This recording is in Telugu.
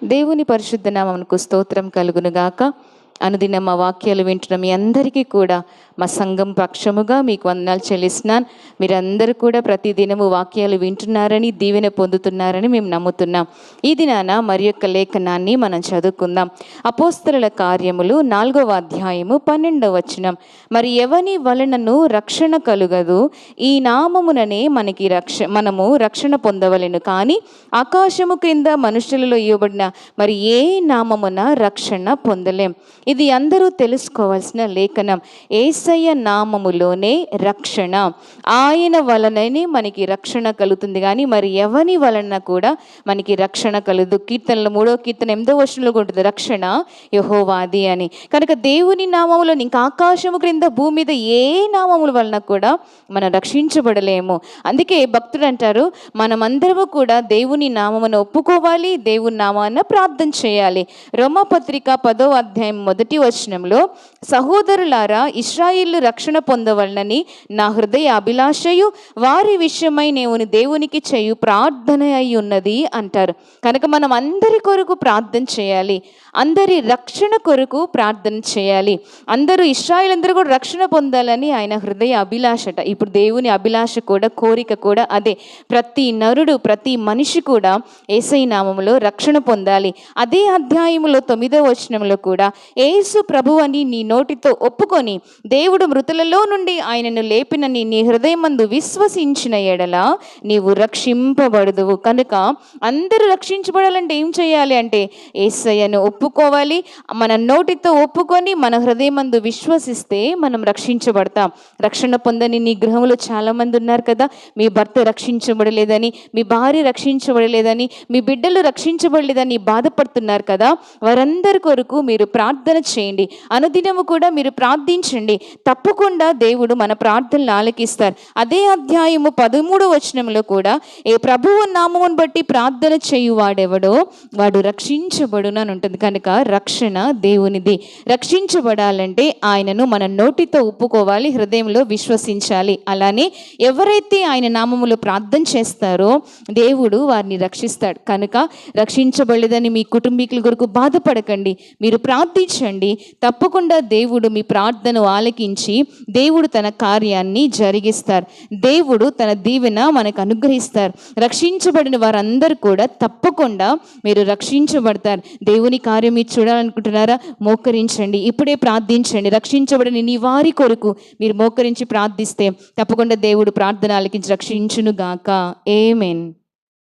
దేవుని పరిశుద్ధ నామమునకు స్తోత్రం కలుగునుగాక. అనుదినం మా వాక్యాలు వింటున్న మీ అందరికీ కూడా మా సంఘం పక్షముగా మీకు వందనాలు చెల్లిస్తున్నాను. మీరందరూ కూడా ప్రతిదినము వాక్యాలు వింటున్నారని, దీవెన పొందుతున్నారని మేము నమ్ముతున్నాం. ఈ దినాన మరి యొక్క లేఖనాన్ని మనం చదువుకుందాం. అపోస్తలుల కార్యములు 4వ అధ్యాయము 12వ వచనం. మరి ఎవని వలనను రక్షణ కలుగదు, ఈ నామముననే మనము రక్షణ పొందవలెను. కానీ ఆకాశము క్రింద మనుషులలో ఇవ్వబడిన మరి ఏ నామమున రక్షణ పొందలేం. ఇది అందరూ తెలుసుకోవాల్సిన లేఖనం. యేసయ్య నామములోనే రక్షణ, ఆయన వలననే మనకి రక్షణ కలుగుతుంది. కానీ మరి ఎవని వలన కూడా మనకి రక్షణ కలదు. కీర్తనలో 3వ కీర్తన 8వ వచనంలో ఉంటుంది, రక్షణ యెహోవాది అని. కనుక దేవుని నామములో ఇంకా ఆకాశము క్రింద భూమి మీద ఏ నామముల వలన కూడా మనం రక్షించబడలేము. అందుకే భక్తుడు అంటారు, మనమందరము కూడా దేవుని నామమును ఒప్పుకోవాలి, దేవుని నామాన ప్రార్థన చేయాలి. రోమాపత్రిక 10వ అధ్యాయం 1వ వచనంలో, సహోదరులారా, ఇశ్రాయేలు రక్షణ పొందవలనని నా హృదయ అభిలాషయు వారి విషయమై నేను దేవునికి చేయు ప్రార్థన అయి ఉన్నది అంటారు. కనుక మనం అందరి కొరకు ప్రార్థన చేయాలి, అందరి రక్షణ కొరకు ప్రార్థన చేయాలి. ఇశ్రాయేలందరూ కూడా రక్షణ పొందాలని ఆయన హృదయ అభిలాషట. ఇప్పుడు దేవుని అభిలాష కూడా, కోరిక కూడా అదే. ప్రతి నరుడు, ప్రతి మనిషి కూడా యేసయ్య నామములో రక్షణ పొందాలి. అదే అధ్యాయములో 9వ వచనంలో కూడా, యేసు ప్రభు అని నీ నోటితో ఒప్పుకొని దేవుడు మృతులలో నుండి ఆయనను లేపినని నీ హృదయమందు విశ్వసించిన ఎడల నీవు రక్షింపబడదువు. కనుక అందరూ రక్షించబడాలంటే ఏం చేయాలి అంటే, యేసయ్యను ఒప్పుకోవాలి. మన నోటితో ఒప్పుకొని మన హృదయమందు విశ్వసిస్తే మనం రక్షించబడతాం. రక్షణ పొందని నీ గృహంలో చాలామంది ఉన్నారు కదా. మీ భర్త రక్షించబడలేదని, మీ భార్య రక్షించబడలేదని, మీ బిడ్డలు రక్షించబడలేదని బాధపడుతున్నారు కదా. వారందరి కొరకు మీరు ప్రార్థన చేయండి. అనుదినము కూడా మీరు ప్రార్థించండి. తప్పకుండా దేవుడు మన ప్రార్థనలు ఆలకిస్తారు. అదే అధ్యాయము 13వ వచనంలో కూడా, ఏ ప్రభువు నామమును బట్టి ప్రార్థన చేయువాడెవడో వాడు రక్షించబడును అని ఉంటుంది. కనుక రక్షణ దేవునిది. రక్షించబడాలంటే ఆయనను మన నోటితో ఒప్పుకోవాలి, హృదయంలో విశ్వసించాలి. అలానే ఎవరైతే ఆయన నామములో ప్రార్థన చేస్తారో దేవుడు వారిని రక్షిస్తాడు. కనుక రక్షించబడలేదని మీ కుటుంబీకుల కొరకు బాధపడకండి, మీరు ప్రార్థించండి. తప్పకుండా దేవుడు మీ ప్రార్థన ఆలకించి దేవుడు తన కార్యాన్ని జరిగిస్తారు. దేవుడు తన దీవెన మనకు అనుగ్రహిస్తారు. రక్షించబడిన వారందరూ కూడా తప్పకుండా మీరు రక్షించబడతారు. దేవుని కార్యం మీరు చూడాలనుకుంటున్నారా? మోకరించండి, ఇప్పుడే ప్రార్థించండి. రక్షించబడిన నీ వారి కొరకు మీరు మోకరించి ప్రార్థిస్తే తప్పకుండా దేవుడు ప్రార్థన ఆలకించి రక్షించును గాక. ఆమేన్.